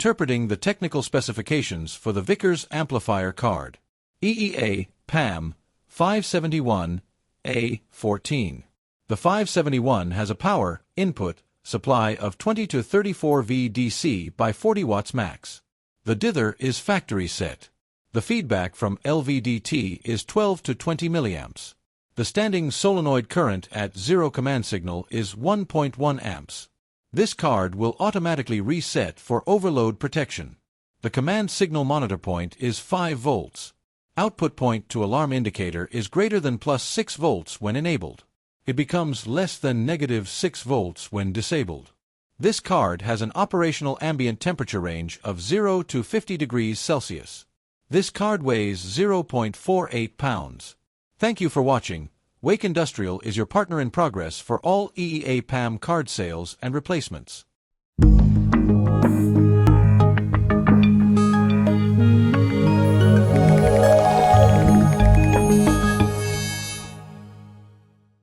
Interpreting the technical specifications for the Vickers amplifier card. EEA-PAM-571-A-14. The 571 has a power input supply of 20 to 34 VDC by 40 watts max. The dither is factory set. The feedback from LVDT is 12 to 20 milliamps. The standing solenoid current at 0 command signal is 1.1 amps. This card will automatically reset for overload protection. The command signal monitor point is 5 volts. Output point to alarm indicator is greater than plus 6 volts when enabled. It becomes less than negative 6 volts when disabled. This card has an operational ambient temperature range of 0 to 50 degrees Celsius. This card weighs 0.48 pounds. Thank you for watching. Wake Industrial is your partner in progress for all EEA-PAM card sales and replacements.